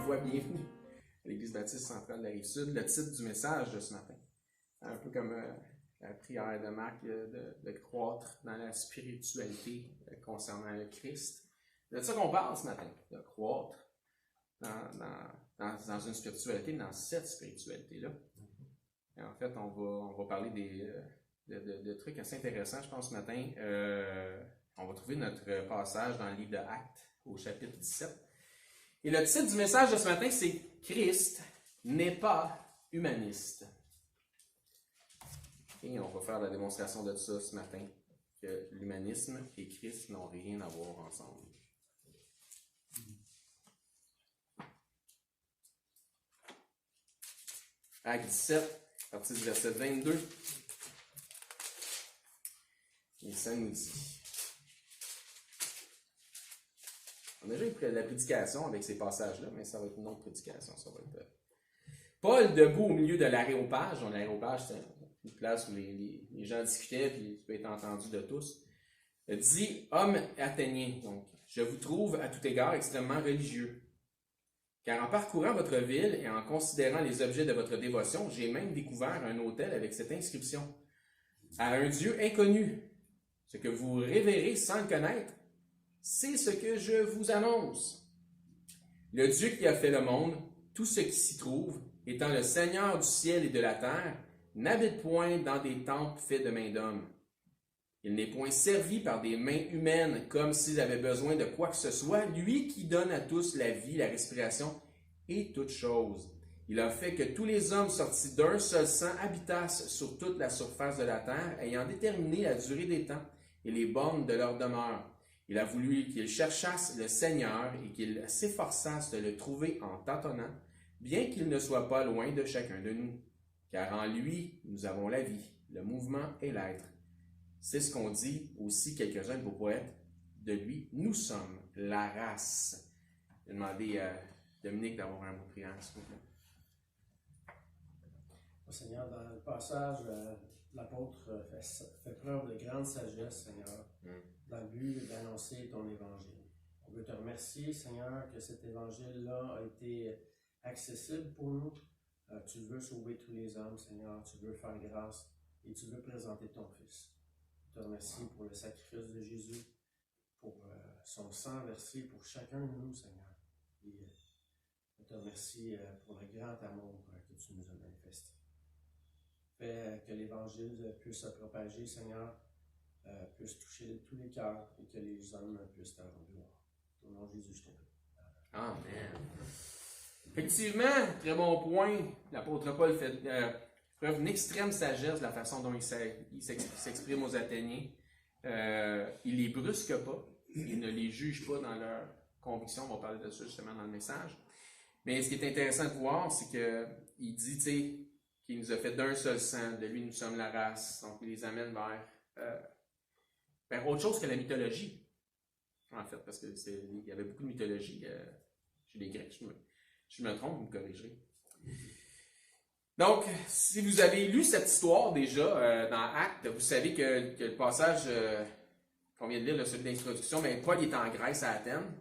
fois, bienvenue à l'Église baptiste centrale de la Rive-Sud. Le titre du message de ce matin, un peu comme la prière de Marc, de croître dans la spiritualité concernant le Christ. C'est de ça qu'on parle ce matin, de croître dans une spiritualité, dans cette spiritualité-là. Et en fait, on va parler de trucs assez intéressants, je pense, ce matin. On va trouver notre passage dans le livre de Actes, au chapitre 17. Et le titre du message de ce matin, c'est « Christ n'est pas humaniste ». Et on va faire la démonstration de ça ce matin, que l'humanisme et Christ n'ont rien à voir ensemble. Actes 17, à partir du verset 22. Et ça nous dit... On a déjà eu la prédication avec ces passages-là, mais ça va être une autre prédication. Ça va être... Paul, debout au milieu de l'aréopage. L'aréopage, c'est une place où les gens discutaient, puis ça peut être entendu de tous. Dit, homme athénien, donc, je vous trouve à tout égard extrêmement religieux. Car en parcourant votre ville et en considérant les objets de votre dévotion, j'ai même découvert un autel avec cette inscription. À un Dieu inconnu, ce que vous révérez sans le connaître, c'est ce que je vous annonce. Le Dieu qui a fait le monde, tout ce qui s'y trouve, étant le Seigneur du ciel et de la terre, n'habite point dans des temples faits de mains d'hommes. Il n'est point servi par des mains humaines comme s'il avait besoin de quoi que ce soit, lui qui donne à tous la vie, la respiration et toutes choses. Il a fait que tous les hommes sortis d'un seul sang habitassent sur toute la surface de la terre, ayant déterminé la durée des temps et les bornes de leur demeure. Il a voulu qu'ils cherchassent le Seigneur et qu'ils s'efforçassent de le trouver en tâtonnant, bien qu'il ne soit pas loin de chacun de nous. Car en lui, nous avons la vie, le mouvement et l'être. C'est ce qu'ont dit aussi quelques-uns de vos poètes. De lui, nous sommes la race. J'ai demandé à Dominique d'avoir un mot de prière, s'il vous plaît. Seigneur, dans le passage, l'apôtre fait preuve de grande sagesse, Seigneur, dans le but d'annoncer ton évangile. On veut te remercier, Seigneur, que cet évangile-là a été accessible pour nous. Tu veux sauver tous les hommes, Seigneur, tu veux faire grâce et tu veux présenter ton Fils. Je te remercie pour le sacrifice de Jésus, pour son sang versé pour chacun de nous, Seigneur. Et je te remercie pour le grand amour que tu nous as manifesté. Fais que l'Évangile puisse se propager, Seigneur, puisse toucher tous les cœurs et que les hommes puissent te rendre gloire. Au nom de Jésus, je te prie. Amen. Effectivement, très bon point. L'apôtre Paul fait preuve d'une extrême sagesse de la façon dont il s'exprime aux Athéniens. Il les brusque pas, il ne les juge pas dans leurs convictions. On va parler de ça justement dans le message. Mais ce qui est intéressant de voir, c'est qu'il dit, tu sais, qu'il nous a fait d'un seul sang, de lui nous sommes la race. Donc il les amène vers autre chose que la mythologie. En fait, parce qu'il y avait beaucoup de mythologie chez les Grecs. Je me trompe, vous me corrigerez. Donc, si vous avez lu cette histoire déjà dans Actes, vous savez que le passage qu'on vient de lire, celui d'introduction, mais Paul est en Grèce, à Athènes.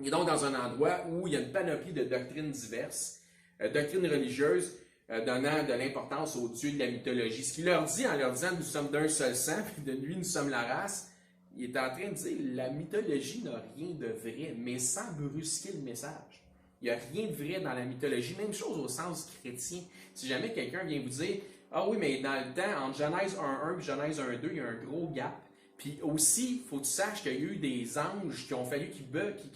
Il est donc dans un endroit où il y a une panoplie de doctrines diverses, doctrines religieuses, donnant de l'importance aux dieux de la mythologie. Ce qu'il leur dit en leur disant « nous sommes d'un seul sang, puis de lui nous sommes la race », il est en train de dire « la mythologie n'a rien de vrai », mais sans brusquer le message. Il n'y a rien de vrai dans la mythologie. Même chose au sens chrétien. Si jamais quelqu'un vient vous dire « ah oui, mais dans le temps, entre Genèse 1.1 et Genèse 1.2, il y a un gros gap. » Puis aussi, il faut que tu saches qu'il y a eu des anges qui ont fallu qui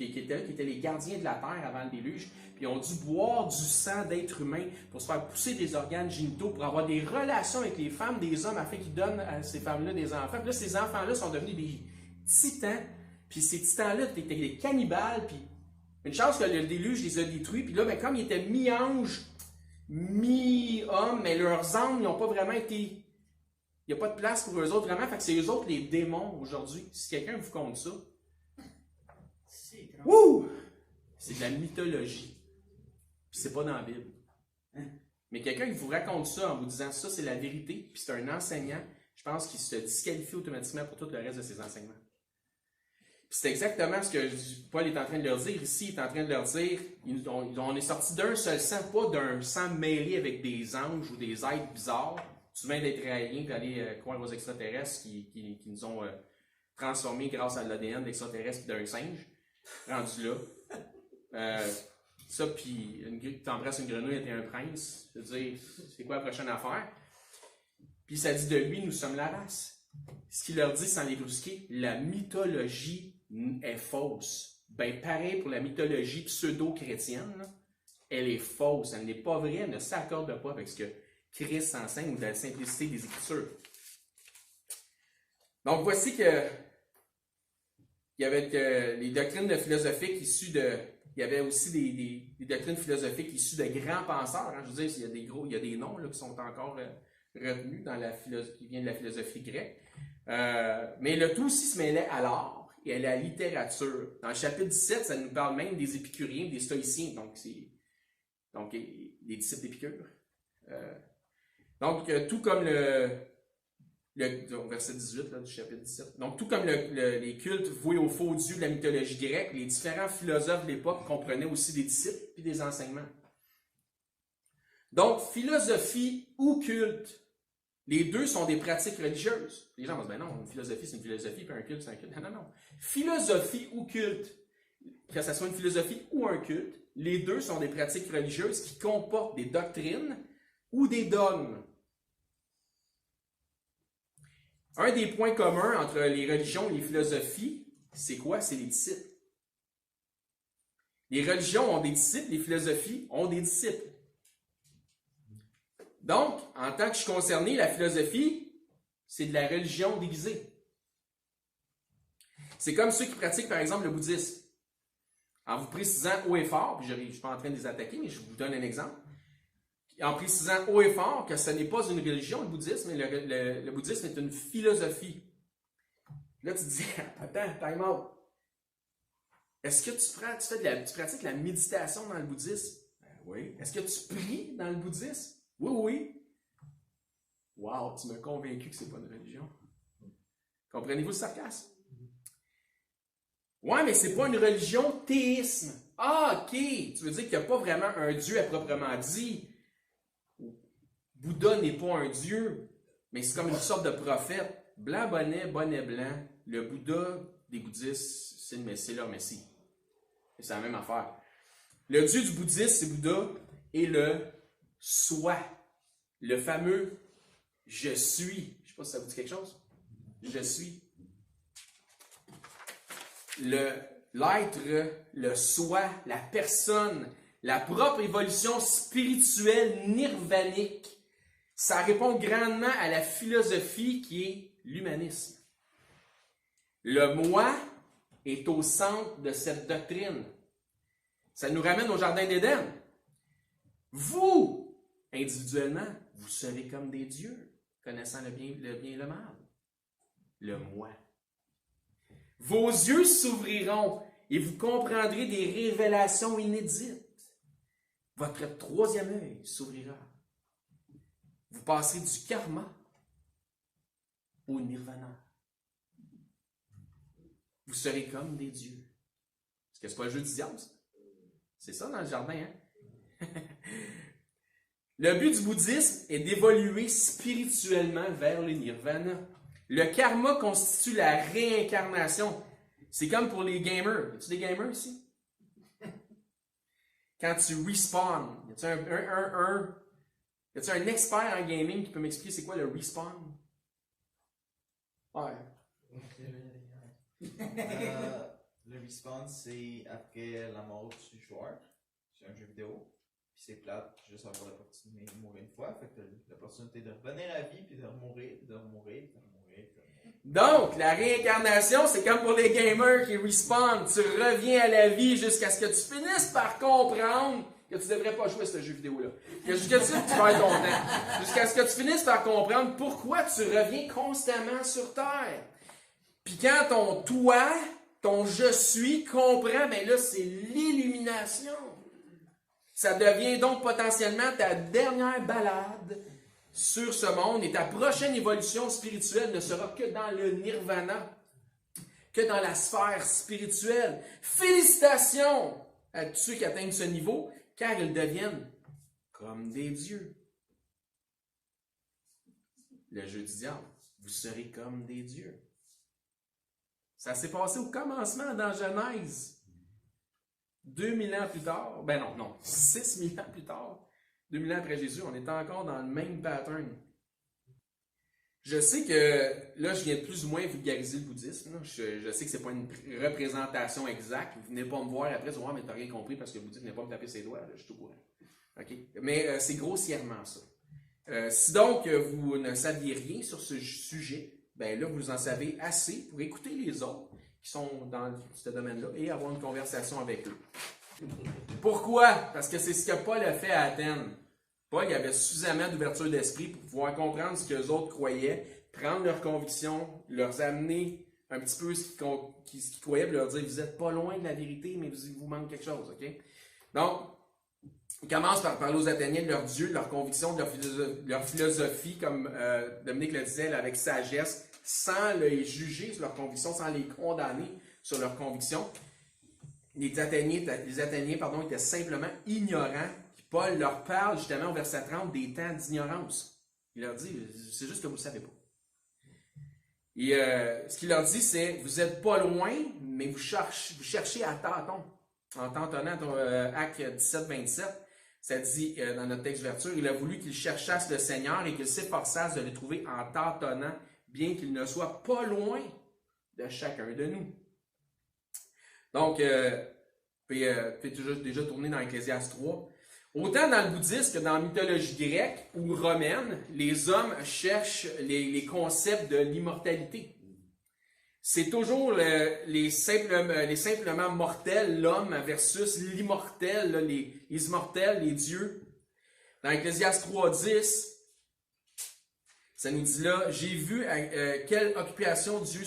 étaient les gardiens de la terre avant le déluge, puis ils ont dû boire du sang d'êtres humains pour se faire pousser des organes génitaux, pour avoir des relations avec les femmes des hommes afin qu'ils donnent à ces femmes-là des enfants. Puis là, ces enfants-là sont devenus des titans, puis ces titans-là étaient des cannibales, puis une chance que le déluge les a détruits, puis là, ben, comme ils étaient mi-anges, mi-hommes, mais leurs âmes n'ont pas vraiment été... Il n'y a pas de place pour eux autres, vraiment. Fait que c'est eux autres les démons aujourd'hui. Si quelqu'un vous compte ça, wouh! C'est de la mythologie. Puis c'est pas dans la Bible. Mais quelqu'un qui vous raconte ça en vous disant ça, c'est la vérité, puis c'est un enseignant, je pense qu'il se disqualifie automatiquement pour tout le reste de ses enseignements. c'est exactement ce que Paul est en train de leur dire ici. Il est en train de leur dire, on est sorti d'un seul sang, pas d'un sang mêlé avec des anges ou des êtres bizarres. Tu viens d'être raillé et d'aller croire aux extraterrestres qui nous ont transformés grâce à l'ADN d'extraterrestres et d'un singe. Rendu là. Ça, puis t'embrasses une grenouille et t'es un prince. Je veux dire, c'est quoi la prochaine affaire? Puis ça dit de lui, nous sommes la race. Ce qu'il leur dit sans les brusquer, la mythologie est fausse. Ben, pareil pour la mythologie pseudo-chrétienne, là, elle est fausse, elle n'est pas vraie, elle ne s'accorde pas avec ce que Christ enseigne ou de la simplicité des Écritures. Donc, voici que il y avait les doctrines philosophiques issues de... Il y avait aussi des doctrines philosophiques issues de grands penseurs. Hein. Je veux dire, il y a des noms là, qui sont encore retenus dans qui viennent de la philosophie grecque. Mais le tout aussi se mêlait à l'art et à la littérature. Dans le chapitre 17, ça nous parle même des épicuriens, des stoïciens. Donc des disciples d'Épicure. Tout comme verset 18 là, du chapitre 17. Donc, tout comme les cultes voués aux faux dieux de la mythologie grecque, les différents philosophes de l'époque comprenaient aussi des disciples et des enseignements. Donc, philosophie ou culte, les deux sont des pratiques religieuses. Les gens vont dire, ben non, une philosophie, c'est une philosophie, puis un culte, c'est un culte. Non. Philosophie ou culte, que ce soit une philosophie ou un culte, les deux sont des pratiques religieuses qui comportent des doctrines ou des dogmes. Un des points communs entre les religions et les philosophies, c'est quoi? C'est les disciples. Les religions ont des disciples, les philosophies ont des disciples. Donc, en tant que je suis concerné, la philosophie, c'est de la religion déguisée. C'est comme ceux qui pratiquent, par exemple, le bouddhisme. En vous précisant haut et fort, puis je ne suis pas en train de les attaquer, mais je vous donne un exemple. En précisant haut et fort que ce n'est pas une religion, le bouddhisme, mais le bouddhisme est une philosophie. Là, tu te dis, attends, time out. Est-ce que tu pratiques la méditation dans le bouddhisme? Ben oui. Est-ce que tu pries dans le bouddhisme? Oui. Wow, tu m'as convaincu que ce n'est pas une religion. Comprenez-vous le sarcasme? Ouais, mais c'est pas une religion théisme. Ah, ok. Tu veux dire qu'il n'y a pas vraiment un Dieu à proprement dit. Bouddha n'est pas un dieu, mais c'est comme une sorte de prophète. Blanc bonnet, bonnet blanc. Le Bouddha des bouddhistes, c'est leur messie. C'est la même affaire. Le dieu du bouddhisme, c'est Bouddha, et le soi. Le fameux je suis. Je ne sais pas si ça vous dit quelque chose. Je suis. L'être, le soi, la personne, la propre évolution spirituelle nirvanique. Ça répond grandement à la philosophie qui est l'humanisme. Le moi est au centre de cette doctrine. Ça nous ramène au Jardin d'Éden. Vous, individuellement, vous serez comme des dieux, connaissant le bien et le mal. Le moi. Vos yeux s'ouvriront et vous comprendrez des révélations inédites. Votre troisième œil s'ouvrira. Vous passerez du karma au nirvana. Vous serez comme des dieux. Est-ce que c'est pas le jeu du diable, ça? C'est ça dans le jardin, hein? Le but du bouddhisme est d'évoluer spirituellement vers le nirvana. Le karma constitue la réincarnation. C'est comme pour les gamers. Y a-tu des gamers ici? Quand tu respawns, y a-tu un expert en gaming qui peut m'expliquer c'est quoi le respawn? Ouais. Le respawn, c'est après la mort du joueur. C'est un jeu vidéo. Puis c'est plate, juste avoir l'opportunité de mourir une fois. Fait que l'opportunité de revenir à la vie, puis de remourir. Donc, la réincarnation, c'est comme pour les gamers qui respawnent. Tu reviens à la vie jusqu'à ce que tu finisses par comprendre que tu ne devrais pas jouer à ce jeu vidéo-là. Jusqu'à ce que tu perds ton temps. Jusqu'à ce que tu finisses par comprendre pourquoi tu reviens constamment sur Terre. Puis quand ton toi, ton je suis comprend, ben là, c'est l'illumination. Ça devient donc potentiellement ta dernière balade sur ce monde et ta prochaine évolution spirituelle ne sera que dans le nirvana. que dans la sphère spirituelle. Félicitations à tous ceux qui atteignent ce niveau, car ils deviennent comme des dieux. Le jeu du diable, vous serez comme des dieux. Ça s'est passé au commencement dans Genèse. 2000 ans plus tard, 6000 ans plus tard, 2000 ans après Jésus, on est encore dans le même pattern. Je sais que là, je viens de plus ou moins vulgariser le bouddhisme. Je sais que c'est pas une représentation exacte. Vous venez pas me voir après, vous mais t'as rien compris parce que le bouddhisme n'est pas me taper ses doigts. Là, je suis au courant. Okay? Mais c'est grossièrement ça. Si donc vous ne saviez rien sur ce sujet, ben là, vous en savez assez pour écouter les autres qui sont dans ce domaine-là et avoir une conversation avec eux. Pourquoi? Parce que c'est ce que Paul a fait à Athènes. Paul il avait suffisamment d'ouverture d'esprit pour pouvoir comprendre ce que les autres croyaient, prendre leurs convictions, leur amener un petit peu ce qu'ils croyaient, et leur dire, vous n'êtes pas loin de la vérité, mais il vous manque quelque chose. Okay? Donc, il commence par parler aux Athéniens de leur Dieu, de leur conviction, de leur philosophie, comme Dominique le disait, avec sagesse, sans les juger sur leurs convictions, sans les condamner sur leurs convictions. Les Athéniens étaient simplement ignorants. Puis Paul leur parle justement au verset 30 des temps d'ignorance. Il leur dit, c'est juste que vous ne savez pas. Et ce qu'il leur dit, c'est, vous n'êtes pas loin, mais vous cherchez à tâtons. En tâtonnant, Actes 17, 27, ça dit dans notre texte d'ouverture, il a voulu qu'ils cherchassent le Seigneur et qu'ils s'efforçassent de le trouver en tâtonnant, bien qu'il ne soit pas loin de chacun de nous. Donc, puis déjà tourné dans Ecclésiaste 3. Autant dans le bouddhisme que dans la mythologie grecque ou romaine, les hommes cherchent les concepts de l'immortalité. C'est toujours les simplement mortels, l'homme versus l'immortel, les immortels, les dieux. Dans Ecclésiaste 3.10, ça nous dit là, j'ai vu à quelle occupation Dieu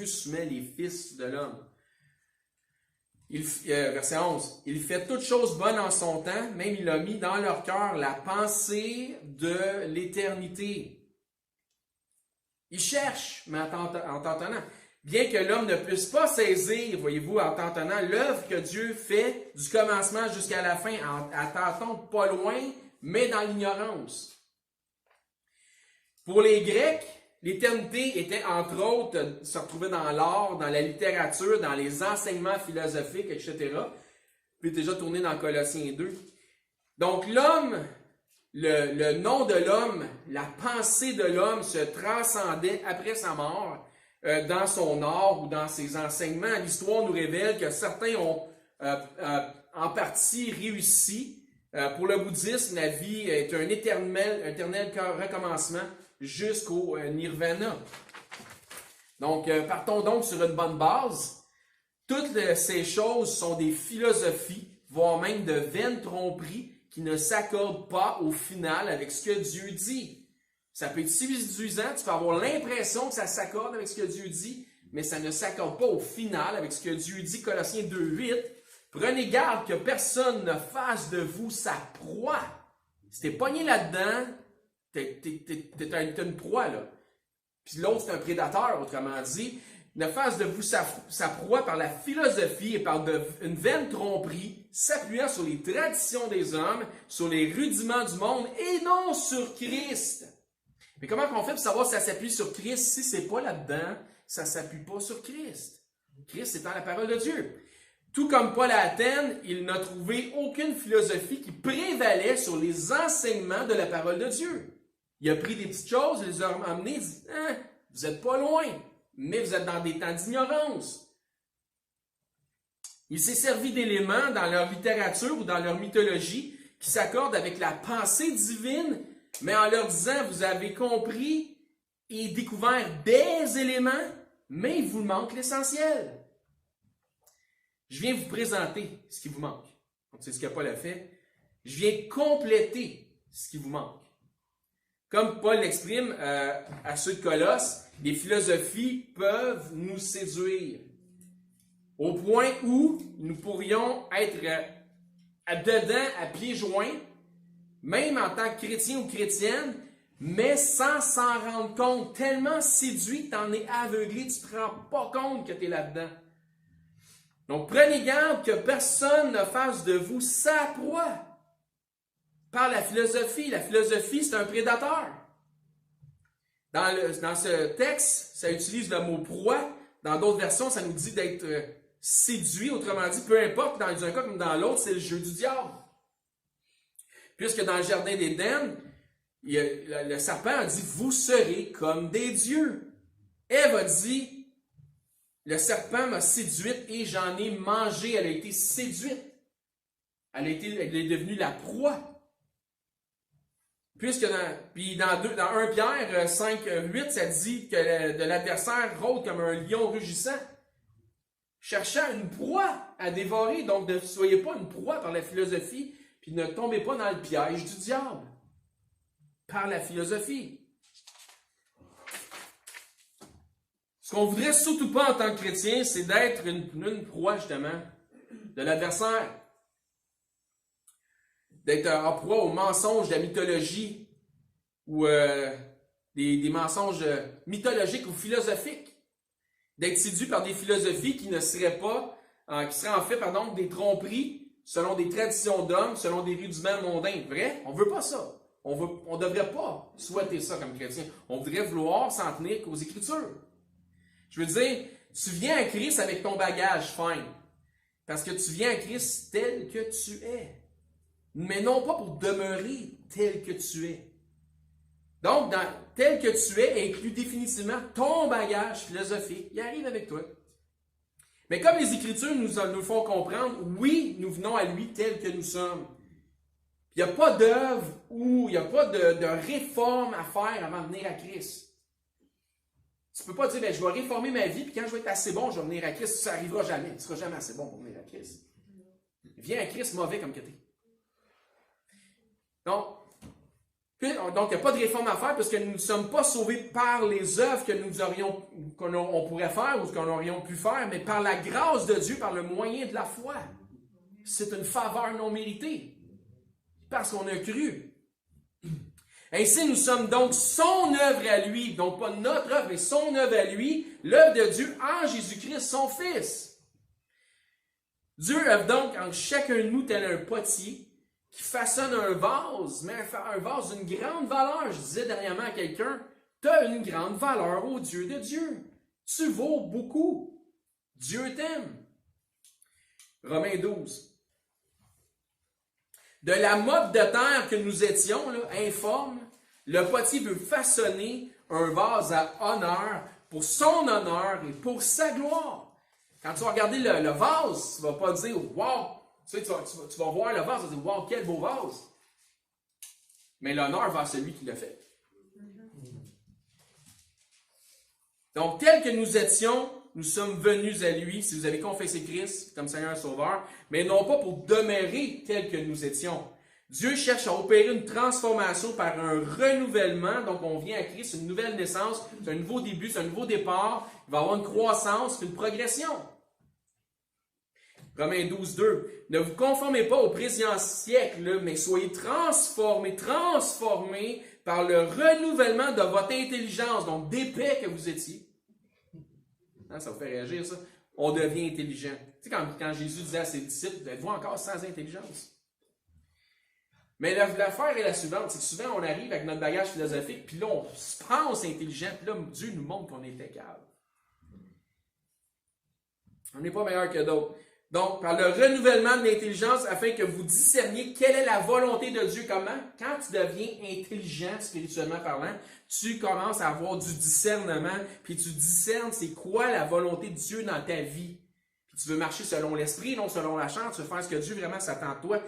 soumet les fils de l'homme. Verset 11, il fait toutes choses bonnes en son temps, même il a mis dans leur cœur la pensée de l'éternité. Il cherche, mais en tâtonnant. Bien que l'homme ne puisse pas saisir, voyez-vous, en tâtonnant, l'œuvre que Dieu fait du commencement jusqu'à la fin, à tâtons pas loin, mais dans l'ignorance. Pour les Grecs, l'éternité était, entre autres, se retrouver dans l'art, dans la littérature, dans les enseignements philosophiques, etc. Puis déjà tourné dans Colossiens 2. Donc l'homme, le nom de l'homme, la pensée de l'homme se transcendait après sa mort dans son art ou dans ses enseignements. L'histoire nous révèle que certains ont en partie réussi. Pour le bouddhisme, la vie est un éternel recommencement jusqu'au nirvana. Donc, partons donc sur une bonne base. Toutes ces choses sont des philosophies, voire même de vaines tromperies qui ne s'accordent pas au final avec ce que Dieu dit. Ça peut être séduisant, tu peux avoir l'impression que ça s'accorde avec ce que Dieu dit, mais ça ne s'accorde pas au final avec ce que Dieu dit, Colossiens 2.8. Prenez garde que personne ne fasse de vous sa proie. Si t'es pogné là-dedans, t'as une proie, là. Puis l'autre, c'est un prédateur, autrement dit. Ne fasse de vous sa proie par la philosophie et par une vaine tromperie, s'appuyant sur les traditions des hommes, sur les rudiments du monde et non sur Christ. Mais comment on fait pour savoir si ça s'appuie sur Christ? Si c'est pas là-dedans, ça s'appuie pas sur Christ. Christ étant la parole de Dieu. Tout comme Paul à Athènes, il n'a trouvé aucune philosophie qui prévalait sur les enseignements de la parole de Dieu. Il a pris des petites choses, il les a emmenées, il dit, vous n'êtes pas loin, mais vous êtes dans des temps d'ignorance. Il s'est servi d'éléments dans leur littérature ou dans leur mythologie qui s'accordent avec la pensée divine, mais en leur disant, vous avez compris et découvert des éléments, mais il vous manque l'essentiel. Je viens vous présenter ce qui vous manque. Donc, c'est ce que Paul a fait. Je viens compléter ce qui vous manque. Comme Paul l'exprime à ceux de Colosse, les philosophies peuvent nous séduire. Au point où nous pourrions être dedans à pieds joints, même en tant que chrétien ou chrétienne, mais sans s'en rendre compte, tellement séduit que tu en es aveuglé, tu ne te rends pas compte que tu es là-dedans. Donc, prenez garde que personne ne fasse de vous sa proie. Par la philosophie. La philosophie, c'est un prédateur. Dans ce texte, ça utilise le mot proie. Dans d'autres versions, ça nous dit d'être séduit. Autrement dit, peu importe, dans un cas comme dans l'autre, c'est le jeu du diable. Puisque dans le jardin d'Éden, le serpent a dit, vous serez comme des dieux. Ève a dit, le serpent m'a séduite et j'en ai mangé. Elle a été séduite. Elle est devenue la proie. Puisque dans 1 Pierre 5, 8, ça dit que de l'adversaire rôde comme un lion rugissant, cherchant une proie à dévorer. Donc, ne soyez pas une proie par la philosophie, puis ne tombez pas dans le piège du diable par la philosophie. Ce qu'on voudrait surtout pas en tant que chrétien, c'est d'être une proie, justement, de l'adversaire. D'être en proie aux mensonges de la mythologie ou des mensonges mythologiques ou philosophiques. D'être séduit par des philosophies qui ne seraient pas, qui seraient en fait, des tromperies selon des traditions d'hommes, selon des rudiments mondains. Vrai? On veut pas ça. On devrait pas souhaiter ça comme chrétien. On voudrait vouloir s'en tenir qu'aux Écritures. Je veux dire, tu viens à Christ avec ton bagage, fine. Parce que tu viens à Christ tel que tu es. Mais non pas pour demeurer tel que tu es. Donc, tel que tu es inclut définitivement ton bagage philosophique. Il arrive avec toi. Mais comme les Écritures nous font comprendre, oui, nous venons à lui tel que nous sommes. Il n'y a pas d'œuvre ou il n'y a pas de réforme à faire avant de venir à Christ. Tu ne peux pas dire, je vais réformer ma vie, puis quand je vais être assez bon, je vais venir à Christ. Ça n'arrivera jamais. Tu ne seras jamais assez bon pour venir à Christ. Viens à Christ mauvais comme que tu es. Donc, il n'y a pas de réforme à faire parce que nous ne sommes pas sauvés par les œuvres qu'on pourrait faire ou qu'on aurait pu faire, mais par la grâce de Dieu, par le moyen de la foi. C'est une faveur non méritée. Parce qu'on a cru. Ainsi, nous sommes donc son œuvre à lui, donc pas notre œuvre, mais son œuvre à lui, l'œuvre de Dieu en Jésus-Christ, son Fils. Dieu œuvre donc en chacun de nous tel un potier qui façonne un vase, mais un vase d'une grande valeur. Je disais dernièrement à quelqu'un, tu as une grande valeur au Dieu de Dieu. Tu vaux beaucoup. Dieu t'aime. Romains 12. De la motte de terre que nous étions, informe, le potier veut façonner un vase à honneur pour son honneur et pour sa gloire. Quand tu vas regarder le vase, tu ne vas pas dire « Wow! » Tu vas voir le vase, tu vas dire « Wow, quel beau vase! » Mais l'honneur va à celui qui l'a fait. Donc, tel que nous étions, nous sommes venus à lui, si vous avez confessé Christ comme Seigneur et Sauveur, mais non pas pour demeurer tel que nous étions. Dieu cherche à opérer une transformation par un renouvellement. Donc, on vient à Christ, une nouvelle naissance, c'est un nouveau début, c'est un nouveau départ. Il va y avoir une croissance, une progression. Romains 12, 2. Ne vous conformez pas au présent siècle, mais soyez transformés par le renouvellement de votre intelligence, donc d'épais que vous étiez. Hein, ça vous fait réagir, ça? On devient intelligent. Tu sais, quand Jésus disait à ses disciples, êtes-vous encore sans intelligence? Mais l'affaire est la suivante, c'est que souvent on arrive avec notre bagage philosophique, puis là on se pense intelligent, puis là Dieu nous montre qu'on était calme. On n'est pas meilleur que d'autres. Donc, par le renouvellement de l'intelligence, afin que vous discerniez quelle est la volonté de Dieu. Comment? Quand tu deviens intelligent, spirituellement parlant, tu commences à avoir du discernement, puis tu discernes c'est quoi la volonté de Dieu dans ta vie. Puis tu veux marcher selon l'esprit, non selon la chair, tu veux faire ce que Dieu vraiment s'attend de toi.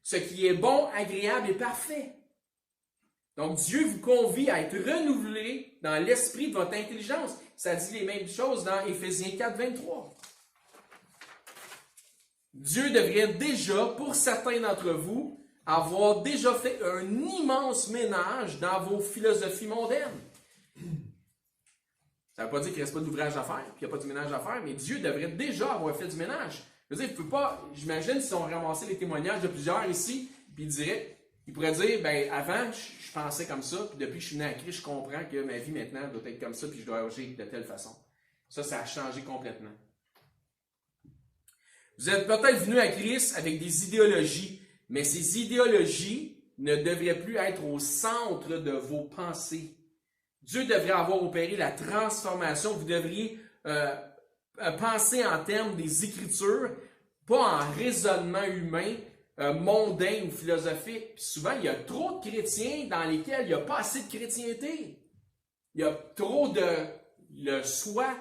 Ce qui est bon, agréable et parfait. Donc, Dieu vous convie à être renouvelé dans l'esprit de votre intelligence. Ça dit les mêmes choses dans Éphésiens 4, 23. Dieu devrait déjà, pour certains d'entre vous, avoir déjà fait un immense ménage dans vos philosophies mondaines. Ça ne veut pas dire qu'il ne reste pas d'ouvrage à faire, qu'il n'y a pas de ménage à faire, mais Dieu devrait déjà avoir fait du ménage. Je veux dire, il ne peut pas, j'imagine si on ramassait les témoignages de plusieurs ici, puis ils diraient, Il pourrait dire, ben avant, je pensais comme ça, puis depuis que je suis venu à Christ, je comprends que ma vie maintenant doit être comme ça, puis je dois agir de telle façon. Ça a changé complètement. Vous êtes peut-être venu à Christ avec des idéologies, mais ces idéologies ne devraient plus être au centre de vos pensées. Dieu devrait avoir opéré la transformation. Vous devriez penser en termes des Écritures, pas en raisonnement humain, mondain ou philosophique. Puis souvent, il y a trop de chrétiens dans lesquels il n'y a pas assez de chrétienté. Il y a trop de le soi,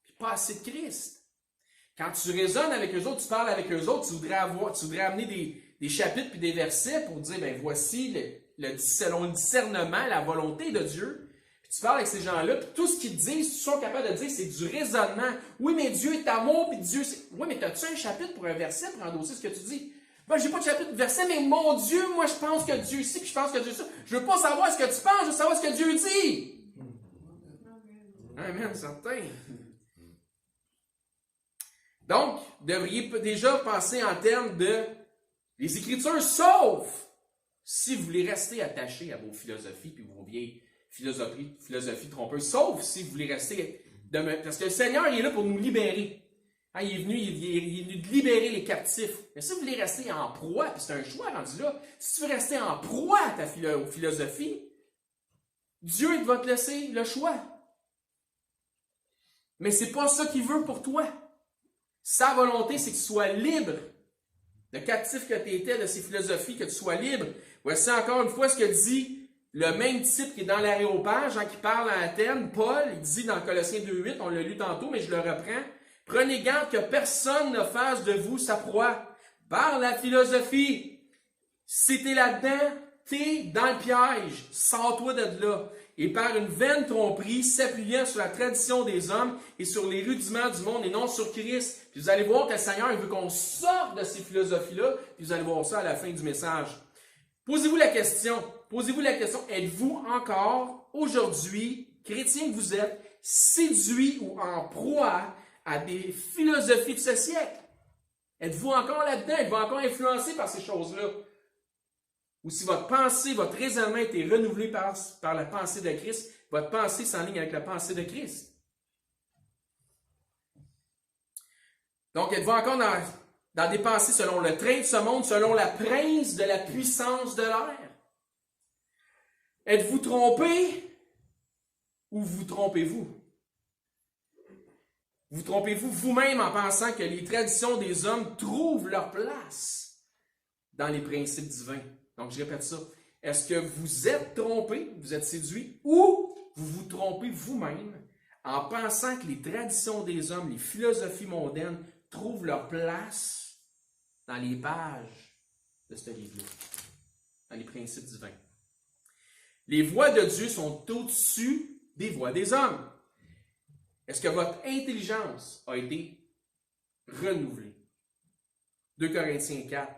puis pas assez de Christ. Quand tu raisonnes avec eux autres, tu parles avec eux autres, tu voudrais amener des chapitres puis des versets pour dire, ben voici selon le discernement, la volonté de Dieu. Puis tu parles avec ces gens-là, puis tout ce qu'ils te disent, ils sont capables de dire, c'est du raisonnement. Oui, mais Dieu est amour, puis Dieu c'est... Oui, mais as-tu un chapitre pour un verset pour endosser ce que tu dis? Ben, j'ai pas de chapitre de verset, mais mon Dieu, moi je pense que Dieu ici, puis je pense que Dieu ça. Je veux pas savoir ce que tu penses, je veux savoir ce que Dieu dit. Amen, certain. Donc, vous devriez déjà penser en termes de les Écritures, sauf si vous voulez rester attaché à vos philosophies puis vos vieilles philosophies trompeuses, sauf si vous voulez rester... Parce que le Seigneur, il est là pour nous libérer. Hein, il est venu de libérer les captifs. Mais si vous voulez rester en proie, puis c'est un choix rendu là, si tu veux rester en proie à ta philosophie, Dieu va te laisser le choix. Mais c'est pas ça qu'il veut pour toi. Sa volonté, c'est que tu sois libre. Le captif que tu étais de ces philosophies, que tu sois libre. Voici encore une fois ce que dit le même type qui est dans l'aréopage, qui parle à Athènes. Paul, il dit dans Colossiens 2.8, on l'a lu tantôt, mais je le reprends. Prenez garde que personne ne fasse de vous sa proie par la philosophie. Si t'es là-dedans, t'es dans le piège. Sors-toi de là. Et par une vaine tromperie, s'appuyant sur la tradition des hommes et sur les rudiments du monde et non sur Christ. Puis vous allez voir que le Seigneur il veut qu'on sorte de ces philosophies-là, puis vous allez voir ça à la fin du message. Posez-vous la question, êtes-vous encore, aujourd'hui, chrétien que vous êtes, séduit ou en proie à des philosophies de ce siècle? Êtes-vous encore là-dedans? Êtes-vous encore influencé par ces choses-là? Ou si votre pensée, votre raisonnement a été renouvelé par la pensée de Christ, votre pensée s'enligne avec la pensée de Christ. Donc, êtes-vous encore dans des pensées selon le train de ce monde, selon la prince de la puissance de l'air? Êtes-vous trompé ou vous trompez-vous? Vous trompez-vous vous-même en pensant que les traditions des hommes trouvent leur place dans les principes divins? Donc, je répète ça. Est-ce que vous êtes trompé, vous êtes séduit, ou vous vous trompez vous-même en pensant que les traditions des hommes, les philosophies mondaines, trouvent leur place dans les pages de ce livre-là, dans les principes divins? Les voies de Dieu sont au-dessus des voies des hommes. Est-ce que votre intelligence a été renouvelée? 2 Corinthiens 4.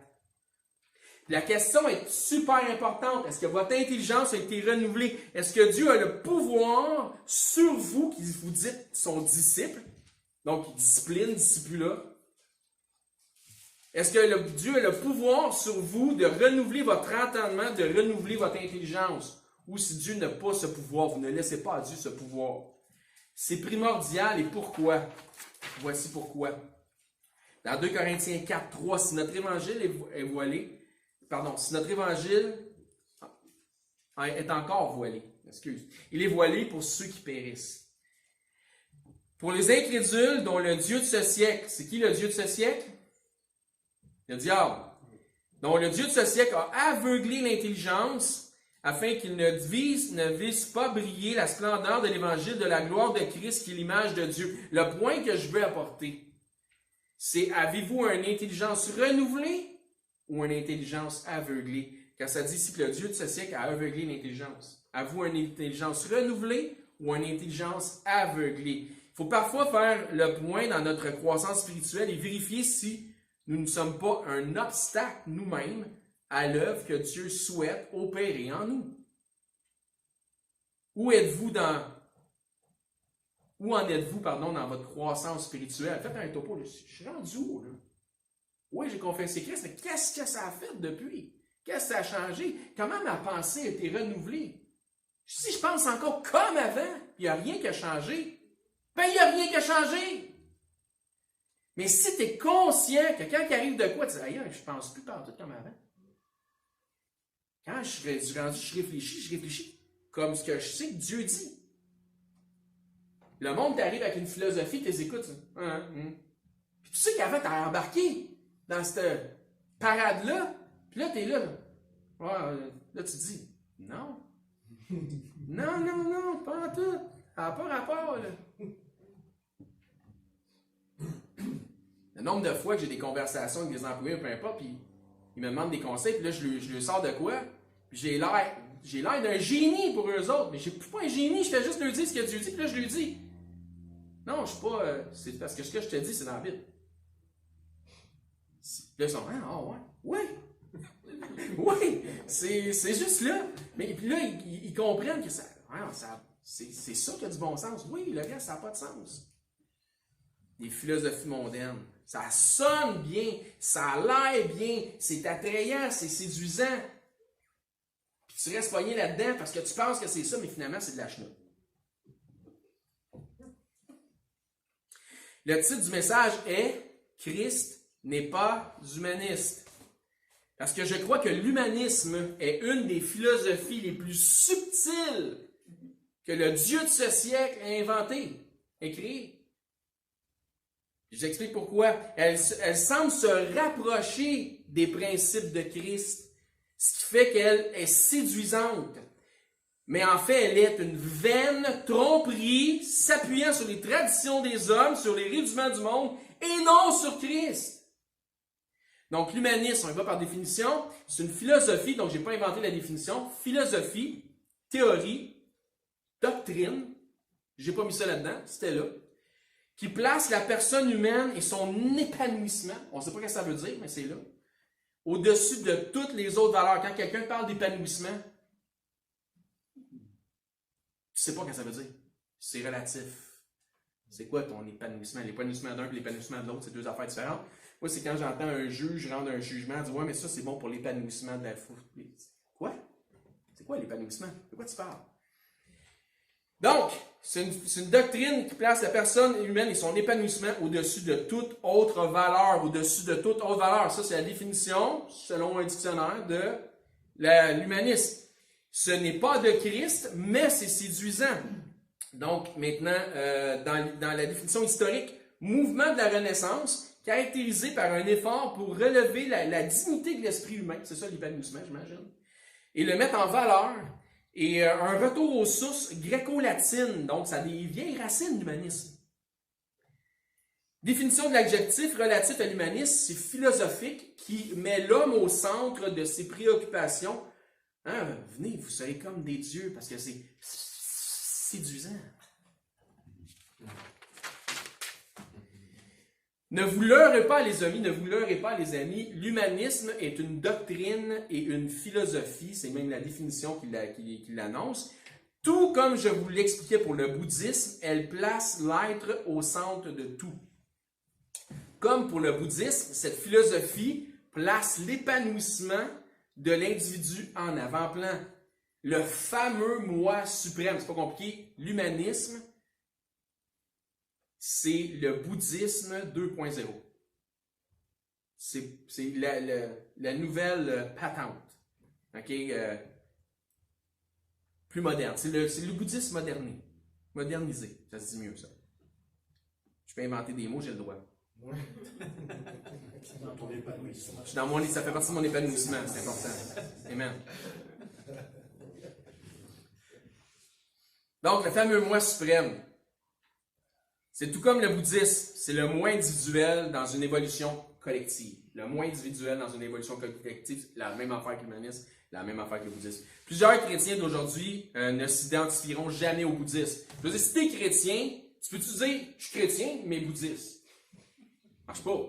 La question est super importante. Est-ce que votre intelligence a été renouvelée? Est-ce que Dieu a le pouvoir sur vous, qui vous dites son disciple, donc discipline, discipula? Est-ce que Dieu a le pouvoir sur vous de renouveler votre entendement, de renouveler votre intelligence? Ou si Dieu n'a pas ce pouvoir, vous ne laissez pas à Dieu ce pouvoir. C'est primordial et pourquoi? Voici pourquoi. Dans 2 Corinthiens 4, 3, si notre évangile est voilé, si notre évangile est encore voilé, il est voilé pour ceux qui périssent. Pour les incrédules dont le Dieu de ce siècle, c'est qui le Dieu de ce siècle? Le diable. Dont le Dieu de ce siècle a aveuglé l'intelligence afin qu'il ne vise pas briller la splendeur de l'évangile de la gloire de Christ qui est l'image de Dieu. Le point que je veux apporter, c'est avez-vous une intelligence renouvelée ou une intelligence aveuglée? Car ça dit ici que le Dieu de ce siècle a aveuglé l'intelligence. Avez-vous une intelligence renouvelée ou une intelligence aveuglée? Il faut parfois faire le point dans notre croissance spirituelle et vérifier si nous ne sommes pas un obstacle nous-mêmes à l'œuvre que Dieu souhaite opérer en nous. Où en êtes-vous dans votre croissance spirituelle? Faites un topo. Je suis rendu où, là? Oui, j'ai confessé Christ, mais qu'est-ce que ça a fait depuis? Qu'est-ce que ça a changé? Comment ma pensée a été renouvelée? Si je pense encore comme avant, il n'y a rien qui a changé, ben il n'y a rien qui a changé. Mais si tu es conscient que quand il arrive de quoi, tu dis, aïe, je pense plus partout comme avant. Quand je réfléchis comme ce que je sais que Dieu dit. Le monde t'arrive avec une philosophie, tu les écoutes. Puis tu sais qu'avant, tu as embarqué dans cette parade-là, puis là, tu es là. Ouais, là, tu te dis, non. Non, pas en tout. Ça n'a pas rapport, là. Le nombre de fois que j'ai des conversations avec des employés, peu importe, puis ils me demandent des conseils, puis là, je leur sors de quoi, puis j'ai l'air d'un génie pour eux autres, mais je suis pas un génie, je fais juste leur dire ce que Dieu dit, puis là, je lui dis. Non, je suis pas. C'est parce que ce que je te dis, c'est dans la Bible. Là, ils sont, ouais. Oui, c'est juste là. Mais puis là, ils comprennent que c'est ça qui a du bon sens. Oui, le reste, ça n'a pas de sens. Des philosophies mondaines. Ça sonne bien, ça a l'air bien, c'est attrayant, c'est séduisant. Puis tu restes pogné là-dedans parce que tu penses que c'est ça, mais finalement, c'est de la chenoute. Le titre du message est « Christ n'est pas humaniste ». Parce que je crois que l'humanisme est une des philosophies les plus subtiles que le Dieu de ce siècle a inventé et créé. J'explique pourquoi. Elle semble se rapprocher des principes de Christ, ce qui fait qu'elle est séduisante. Mais en fait, elle est une vaine tromperie s'appuyant sur les traditions des hommes, sur les rudiments du monde, et non sur Christ. Donc, l'humanisme, on y va par définition, c'est une philosophie, donc je n'ai pas inventé la définition, philosophie, théorie, doctrine, j'ai pas mis ça là-dedans, c'était là, qui place la personne humaine et son épanouissement, on ne sait pas ce que ça veut dire, mais c'est là, au-dessus de toutes les autres valeurs. Quand quelqu'un parle d'épanouissement, tu sais pas ce que ça veut dire. C'est relatif. C'est quoi ton épanouissement? L'épanouissement d'un et l'épanouissement de l'autre, c'est deux affaires différentes. Moi, c'est quand j'entends un juge rendre un jugement, dire « Ouais, mais ça, c'est bon pour l'épanouissement de la foule. » Quoi? C'est quoi l'épanouissement? De quoi tu parles? Donc, c'est une doctrine qui place la personne humaine et son épanouissement au-dessus de toute autre valeur, au-dessus de toute autre valeur. Ça, c'est la définition, selon un dictionnaire, de l'humanisme. Ce n'est pas de Christ, mais c'est séduisant. Donc, maintenant, dans la définition historique, mouvement de la Renaissance, caractérisé par un effort pour relever la dignité de l'esprit humain, c'est ça l'épanouissement, j'imagine, et le mettre en valeur, et un retour aux sources gréco-latines, donc ça a des vieilles racines, l'humanisme. Définition de l'adjectif relatif à l'humanisme, c'est philosophique, qui met l'homme au centre de ses préoccupations. Venez, vous serez comme des dieux, parce que c'est séduisant. Ne vous leurrez pas, les amis, ne vous leurrez pas, les amis. L'humanisme est une doctrine et une philosophie, c'est même la définition qui l'annonce. Tout comme je vous l'expliquais pour le bouddhisme, elle place l'être au centre de tout. Comme pour le bouddhisme, cette philosophie place l'épanouissement de l'individu en avant-plan. Le fameux moi suprême, c'est pas compliqué, l'humanisme, c'est le bouddhisme 2.0. C'est la nouvelle patente. OK? Plus moderne. C'est le bouddhisme modernisé. Ça se dit mieux, ça. Je peux inventer des mots, j'ai le droit. C'est dans ton épanouissement. Ça fait partie de mon épanouissement, c'est important. Amen. Donc, le fameux moi suprême. C'est tout comme le bouddhisme, c'est le moi individuel dans une évolution collective. Le moi individuel dans une évolution collective, c'est la même affaire que l'humanisme, la même affaire que le bouddhisme. Plusieurs chrétiens d'aujourd'hui ne s'identifieront jamais au bouddhisme. Je veux dire, si tu es chrétien, tu peux-tu dire « je suis chrétien, mais bouddhiste ». Ça marche pas.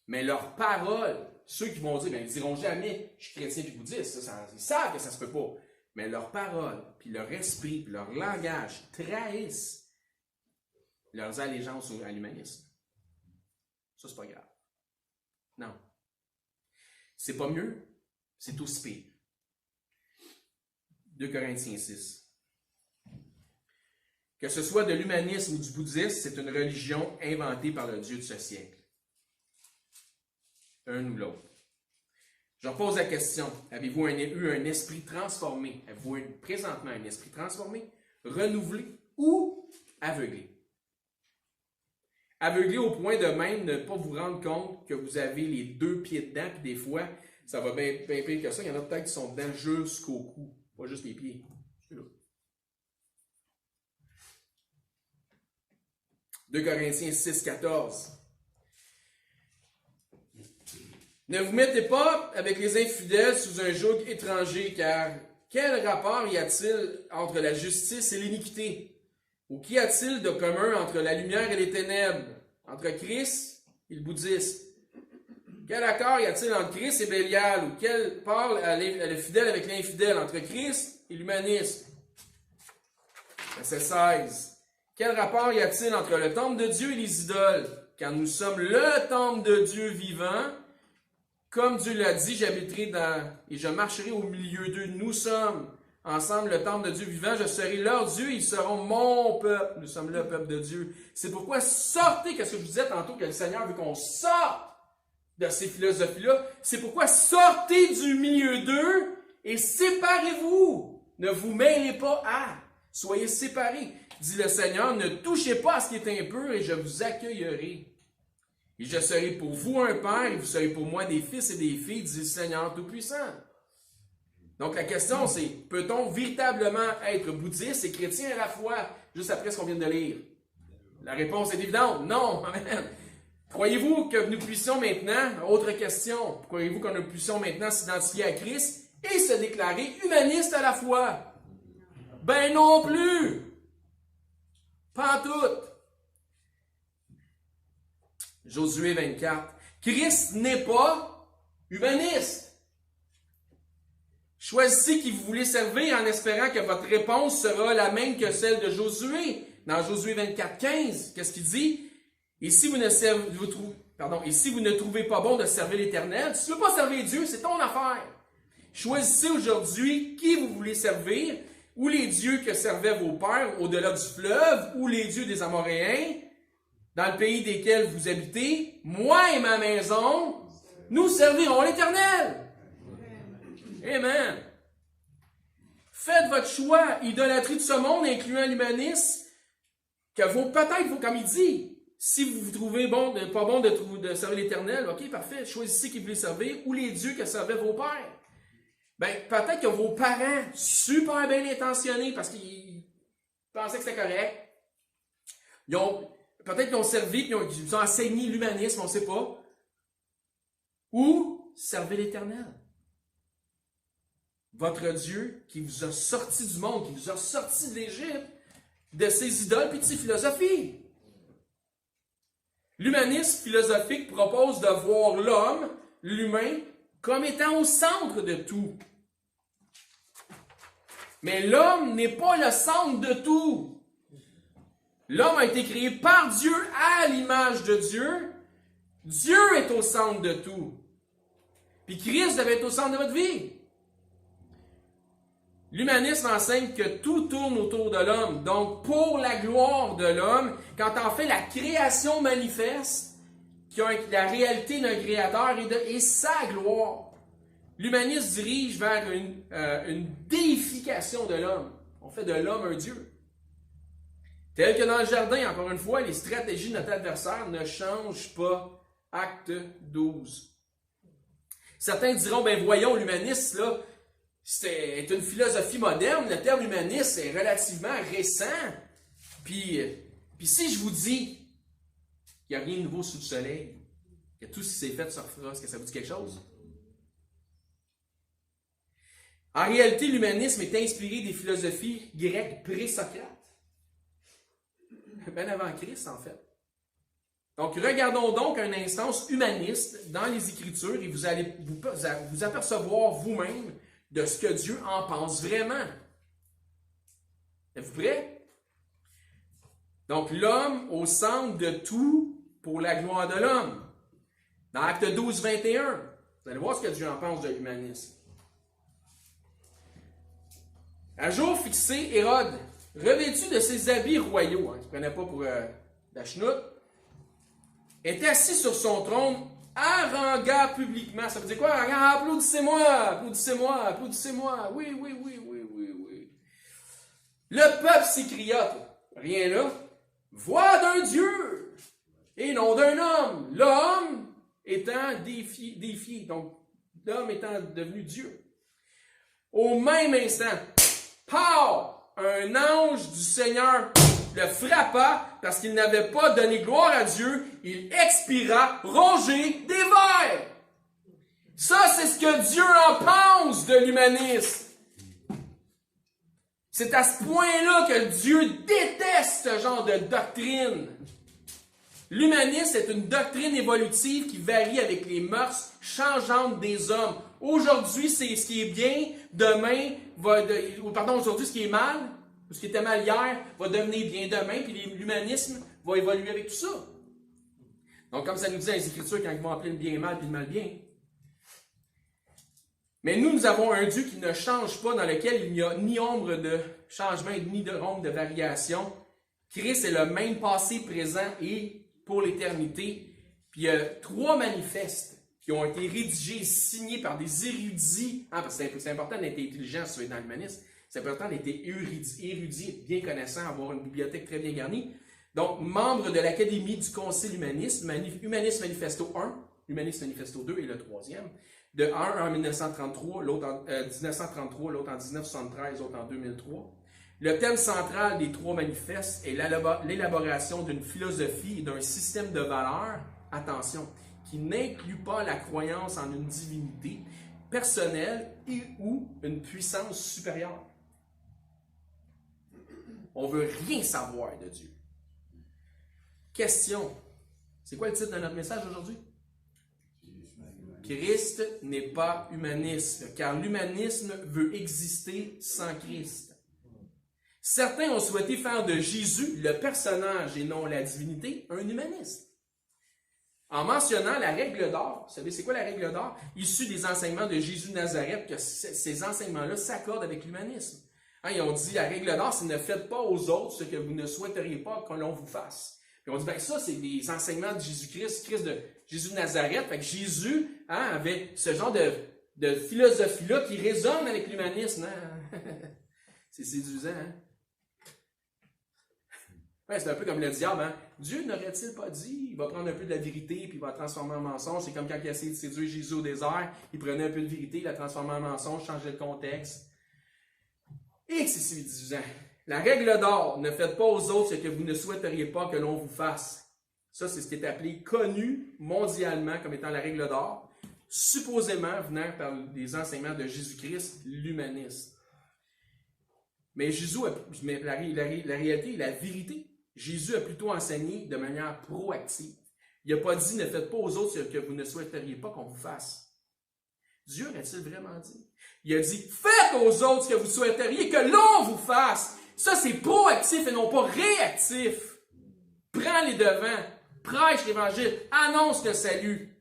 Mais leurs paroles, ceux qui vont dire, ils diront jamais « je suis chrétien et bouddhiste ». Ils savent que ça se peut pas. Mais leurs paroles, puis leur esprit, puis leur langage trahissent leurs allégeances à l'humanisme. Ça, c'est pas grave. Non. C'est pas mieux. C'est aussi pire. 2 Corinthiens 6. Que ce soit de l'humanisme ou du bouddhisme, c'est une religion inventée par le Dieu de ce siècle. Un ou l'autre. Je repose la question. Avez-vous eu un esprit transformé? Avez-vous présentement un esprit transformé, renouvelé ou aveuglé? Aveuglé au point de même ne pas vous rendre compte que vous avez les 2 pieds dedans, puis des fois, ça va bien pire que ça. Il y en a peut-être qui sont dedans jusqu'au cou, pas juste les pieds. Là. 2 Corinthiens 6, 14. Ne vous mettez pas avec les infidèles sous un joug étranger, car quel rapport y a-t-il entre la justice et l'iniquité? Ou qu'y a-t-il de commun entre la lumière et les ténèbres, entre Christ et le bouddhisme? Quel accord y a-t-il entre Christ et Bélial? Ou quel parle le fidèle avec l'infidèle, entre Christ et l'humanisme? Verset 16. Quel rapport y a-t-il entre le temple de Dieu et les idoles? Car nous sommes le temple de Dieu vivant. Comme Dieu l'a dit, j'habiterai et je marcherai au milieu d'eux. Nous sommes ensemble le temple de Dieu vivant. Je serai leur Dieu, ils seront mon peuple. Nous sommes le peuple de Dieu. C'est pourquoi sortez, qu'est-ce que je vous disais tantôt, que le Seigneur veut qu'on sorte de ces philosophies-là. C'est pourquoi sortez du milieu d'eux et séparez-vous. Ne vous mêlez pas à. Soyez séparés. Dit le Seigneur, ne touchez pas à ce qui est impur et je vous accueillerai. Et je serai pour vous un père et vous serez pour moi des fils et des filles, dit le Seigneur Tout-Puissant. Donc la question c'est, peut-on véritablement être bouddhiste et chrétien à la fois, juste après ce qu'on vient de lire? La réponse est évidente, non. Amen. Croyez-vous que nous puissions maintenant, autre question, croyez-vous que nous puissions maintenant s'identifier à Christ et se déclarer humaniste à la fois? Ben non plus! Pas en tout! Josué 24. Christ n'est pas humaniste. Choisissez qui vous voulez servir en espérant que votre réponse sera la même que celle de Josué. Dans Josué 24, 15, qu'est-ce qu'il dit? Et si vous ne trouvez pas bon de servir l'Éternel, si tu ne veux pas servir Dieu, c'est ton affaire. Choisissez aujourd'hui qui vous voulez servir, ou les dieux que servaient vos pères au-delà du fleuve, ou les dieux des Amoréens, dans le pays desquels vous habitez, moi et ma maison, nous servirons l'Éternel. Amen. Faites votre choix, idolâtrie de ce monde, incluant l'humanisme, que peut-être, comme il dit, si vous vous trouvez pas bon de servir l'Éternel, ok, parfait, choisissez qui vous voulez servir, ou les dieux que servaient vos pères. Ben, peut-être que vos parents, super bien intentionnés, parce qu'ils pensaient que c'était correct, peut-être qu'ils ont servi, ils vous ont enseigné l'humanisme, on ne sait pas. Ou servez l'Éternel. Votre Dieu qui vous a sorti du monde, qui vous a sorti de l'Égypte, de ses idoles et de ses philosophies. L'humanisme philosophique propose de voir l'homme, l'humain, comme étant au centre de tout. Mais l'homme n'est pas le centre de tout. L'homme a été créé par Dieu à l'image de Dieu. Dieu est au centre de tout. Puis Christ devait être au centre de votre vie. L'humanisme enseigne que tout tourne autour de l'homme. Donc, pour la gloire de l'homme, quand en fait la création manifeste, qui a la réalité d'un créateur et sa gloire, l'humanisme dirige vers une déification de l'homme. On fait de l'homme un Dieu. Tel que dans le jardin, encore une fois, les stratégies de notre adversaire ne changent pas. Acte 12. Certains diront, ben voyons, l'humanisme, là, c'est une philosophie moderne. Le terme humaniste est relativement récent. Puis si je vous dis qu'il n'y a rien de nouveau sous le soleil, que tout ce qui s'est fait se refera, est-ce que ça vous dit quelque chose? En réalité, l'humanisme est inspiré des philosophies grecques pré-Socrate. Bien avant Christ, en fait. Donc, regardons donc un instance humaniste dans les Écritures et vous allez vous apercevoir vous-même de ce que Dieu en pense vraiment. Êtes-vous prêts? Donc, l'homme au centre de tout pour la gloire de l'homme. Dans Acte 12, 21, vous allez voir ce que Dieu en pense de l'humanisme. À jour fixé, Hérode, revêtu de ses habits royaux, qu'il ne prenait pas pour la chenoute, était assis sur son trône, harangua publiquement. Ça veut dire quoi? Applaudissez-moi, applaudissez-moi, applaudissez-moi. Oui, oui, oui, oui, oui, oui. Le peuple s'écria, rien là, voix d'un Dieu et non d'un homme. L'homme étant défié, donc l'homme étant devenu Dieu. Au même instant, pow! Un ange du Seigneur le frappa parce qu'il n'avait pas donné gloire à Dieu. Il expira rongé des vers. Ça, c'est ce que Dieu en pense de l'humanisme. C'est à ce point-là que Dieu déteste ce genre de doctrine. L'humanisme est une doctrine évolutive qui varie avec les mœurs changeantes des hommes. Aujourd'hui, c'est ce qui est bien, demain, aujourd'hui, ce qui est mal, ou ce qui était mal hier, va devenir bien demain, puis l'humanisme va évoluer avec tout ça. Donc, comme ça nous dit dans les Écritures, quand ils vont appeler le bien mal, puis le mal bien. Mais nous avons un Dieu qui ne change pas, dans lequel il n'y a ni ombre de changement, ni de ombre de variation. Christ est le même passé, présent et pour l'éternité. Puis il y a 3 manifestes qui ont été rédigés et signés par des érudits. Parce que c'est important d'être intelligent si tu es dans l'humanisme. C'est important d'être érudit, bien connaissant, avoir une bibliothèque très bien garnie. Donc, membre de l'Académie du Concile Humaniste, Humaniste Manifesto 1, Humaniste Manifesto 2 et le 3e. De un en 1933, l'autre en 1933, l'autre en 1973, l'autre en 2003. Le thème central des 3 manifestes est l'élaboration d'une philosophie et d'un système de valeurs, attention, qui n'inclut pas la croyance en une divinité personnelle et ou une puissance supérieure. On ne veut rien savoir de Dieu. Question. C'est quoi le titre de notre message aujourd'hui? Christ n'est pas humaniste, car l'humanisme veut exister sans Christ. Certains ont souhaité faire de Jésus, le personnage et non la divinité, un humaniste. En mentionnant la règle d'or, vous savez c'est quoi la règle d'or? Issue des enseignements de Jésus de Nazareth, que ces enseignements-là s'accordent avec l'humanisme. Ils ont dit la règle d'or, c'est ne faites pas aux autres ce que vous ne souhaiteriez pas que l'on vous fasse. Puis on dit, ça, c'est des enseignements de Jésus-Christ, de Jésus de Nazareth. Fait que Jésus avait ce genre de philosophie-là qui résonne avec l'humanisme. Hein? C'est séduisant, hein? Ouais, c'est un peu comme le diable. Hein? Dieu n'aurait-il pas dit, il va prendre un peu de la vérité puis il va la transformer en mensonge. C'est comme quand il a essayé de séduire Jésus au désert. Il prenait un peu de vérité, il la transformait en mensonge, changeait le contexte. Et que c'est séduisant. La règle d'or, ne faites pas aux autres ce que vous ne souhaiteriez pas que l'on vous fasse. Ça, c'est ce qui est appelé, connu mondialement comme étant la règle d'or, supposément venant par les enseignements de Jésus-Christ, l'humaniste. Mais la réalité, la vérité, Jésus a plutôt enseigné de manière proactive. Il n'a pas dit, ne faites pas aux autres ce que vous ne souhaiteriez pas qu'on vous fasse. Dieu a-t-il vraiment dit? Il a dit, faites aux autres ce que vous souhaiteriez que l'on vous fasse. Ça, c'est proactif et non pas réactif. Prends les devants, prêche l'Évangile, annonce le salut.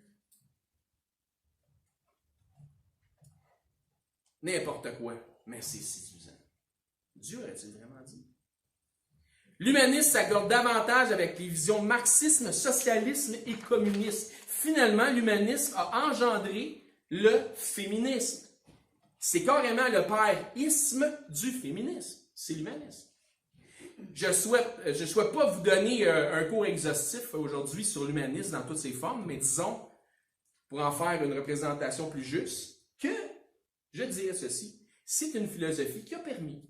N'importe quoi, mais c'est séduisant. Dieu a-t-il vraiment dit? L'humanisme s'accorde davantage avec les visions marxisme, socialisme et communisme. Finalement, l'humanisme a engendré le féminisme. C'est carrément le père-isme du féminisme. C'est l'humanisme. Je souhaite pas vous donner un cours exhaustif aujourd'hui sur l'humanisme dans toutes ses formes, mais disons, pour en faire une représentation plus juste, que, je dirais ceci, c'est une philosophie qui a permis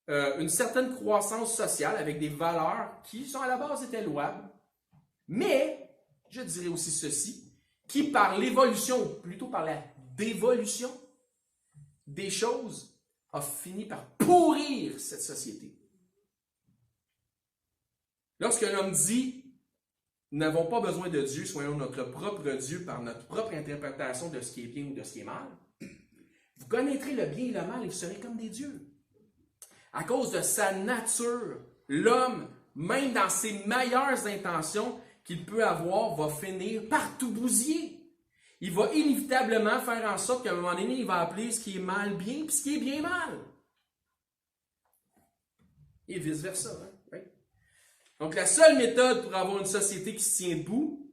une certaine croissance sociale avec des valeurs qui, sont à la base, étaient louables, mais, je dirais aussi ceci, qui par l'évolution, ou plutôt par la dévolution des choses, a fini par pourrir cette société. Lorsque l'homme dit « Nous n'avons pas besoin de Dieu, soyons notre propre Dieu par notre propre interprétation de ce qui est bien ou de ce qui est mal », vous connaîtrez le bien et le mal et vous serez comme des dieux. À cause de sa nature, l'homme, même dans ses meilleures intentions qu'il peut avoir, va finir par tout bousiller. Il va inévitablement faire en sorte qu'à un moment donné, il va appeler ce qui est mal bien, puis ce qui est bien mal. Et vice-versa. Hein? Oui. Donc, la seule méthode pour avoir une société qui se tient debout,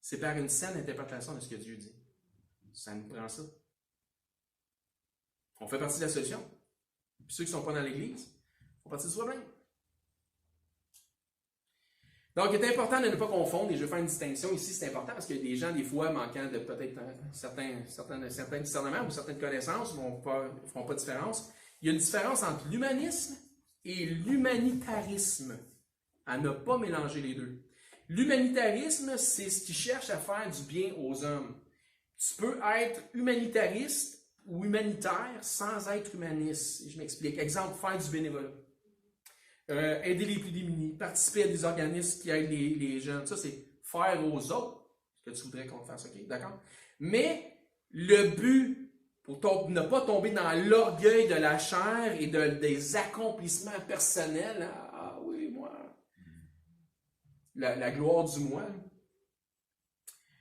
c'est par une saine interprétation de ce que Dieu dit. Ça nous prend ça. On fait partie de la solution. Puis ceux qui ne sont pas dans l'Église font partie du problème. Donc, il est important de ne pas confondre, et je vais faire une distinction ici, c'est important parce qu'il y a des gens, des fois, manquant de peut-être certains discernements ou certaines connaissances, ne feront pas de différence. Il y a une différence entre l'humanisme et l'humanitarisme, à ne pas mélanger les deux. L'humanitarisme, c'est ce qui cherche à faire du bien aux hommes. Tu peux être humanitariste ou humanitaire sans être humaniste. Je m'explique. Exemple, faire du bénévolat. Aider les plus démunis, participer à des organismes qui aident les jeunes. Ça, c'est faire aux autres ce que tu voudrais qu'on fasse. OK? D'accord? Mais le but, pour ne pas tomber dans l'orgueil de la chair et des accomplissements personnels, ah oui, moi, la gloire du moi.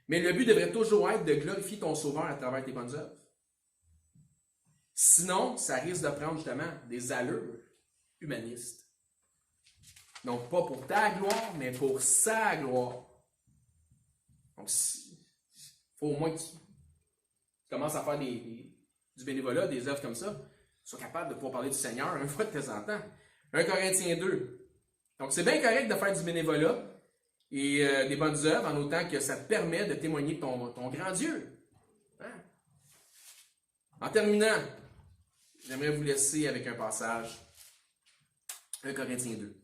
Mais le but devrait toujours être de glorifier ton Sauveur à travers tes bonnes œuvres. Sinon, ça risque de prendre justement des allures humanistes. Donc, pas pour ta gloire, mais pour sa gloire. Donc, il faut au moins que tu commences à faire du bénévolat, des œuvres comme ça, tu sois capable de pouvoir parler du Seigneur une fois de temps en temps. 1 Corinthiens 2. Donc, c'est bien correct de faire du bénévolat et des bonnes œuvres en autant que ça te permet de témoigner de ton grand Dieu. Hein? En terminant, j'aimerais vous laisser avec un passage. 1 Corinthiens 2.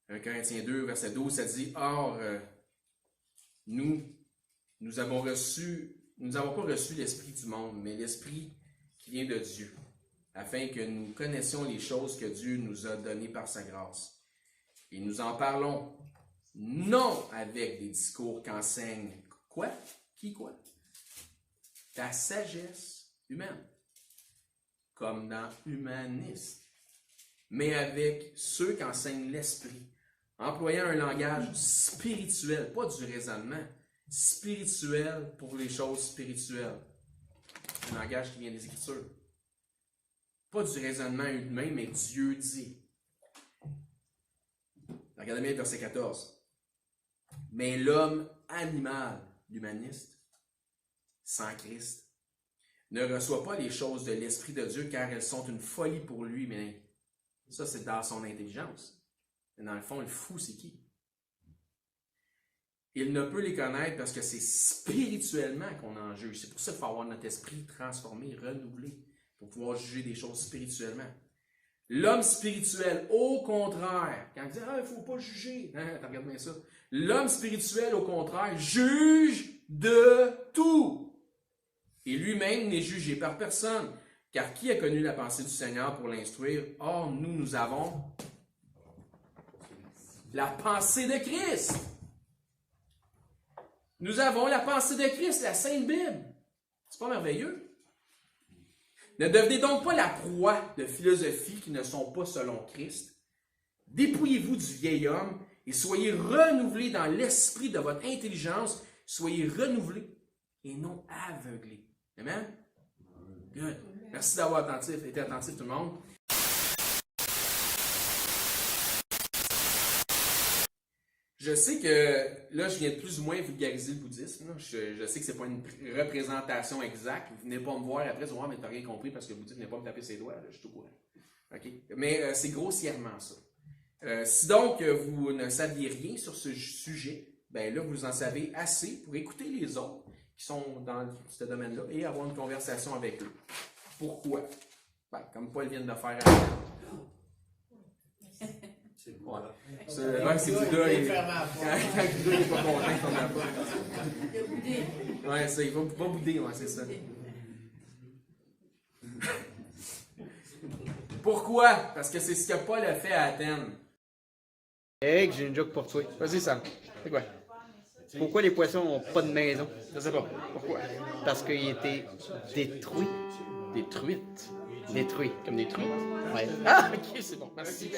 1 Corinthiens 2, verset 12, ça dit « Or, nous n'avons pas reçu l'esprit du monde, mais l'esprit qui vient de Dieu, afin que nous connaissions les choses que Dieu nous a données par sa grâce. Et nous en parlons, non avec des discours qu'enseigne quoi? Qui quoi? La sagesse humaine, comme dans humaniste, mais avec ceux qui enseignent l'esprit, employant un langage spirituel, pas du raisonnement, spirituel pour les choses spirituelles. Un langage qui vient des Écritures. Pas du raisonnement humain, mais Dieu dit. Regardez bien le verset 14. Mais l'homme animal, l'humaniste, sans Christ, ne reçoit pas les choses de l'Esprit de Dieu car elles sont une folie pour lui, mais ça c'est dans son intelligence. Mais dans le fond, le fou, c'est qui? Il ne peut les connaître parce que c'est spirituellement qu'on en juge. C'est pour ça qu'il faut avoir notre esprit transformé, renouvelé, pour pouvoir juger des choses spirituellement. L'homme spirituel, au contraire, quand il dit « Ah, il ne faut pas juger hein, », regarde bien ça. L'homme spirituel, au contraire, juge de tout. Et lui-même n'est jugé par personne. Car qui a connu la pensée du Seigneur pour l'instruire? Or, nous avons la pensée de Christ. Nous avons la pensée de Christ, la Sainte Bible. C'est pas merveilleux? Ne devenez donc pas la proie de philosophies qui ne sont pas selon Christ. Dépouillez-vous du vieil homme et soyez renouvelés dans l'esprit de votre intelligence. Soyez renouvelés et non aveuglés. Amen? Good. Merci d'avoir été attentif tout le monde. Je sais que là, je viens de plus ou moins vulgariser le bouddhisme. Je sais que ce n'est pas une représentation exacte. Vous venez pas me voir après, mais tu n'as rien compris parce que le bouddhisme n'est pas me taper ses doigts. Là, je suis tout courant. Okay? Mais c'est grossièrement ça. Si donc vous ne saviez rien sur ce sujet, ben là, vous en savez assez pour écouter les autres qui sont dans ce domaine-là et avoir une conversation avec eux. Pourquoi? Ben, comme Paul vient de le faire avant. C'est beau. Voilà. C'est Bouddha. Quand Bouddha n'est pas content qu'on n'a pas. Il a boudé. Ouais, ça, il va bouder, ouais, c'est ça. Pourquoi? Parce que c'est ce que Paul a fait à Athènes. Eric, j'ai une joke pour toi. Vas-y, Sam. C'est quoi? Pourquoi les poissons n'ont pas de maison? Je sais pas. Pourquoi? Parce qu'ils étaient détruits. Des truites. Détruits. Comme des truites. Ouais. Ah, ok, c'est bon. Merci.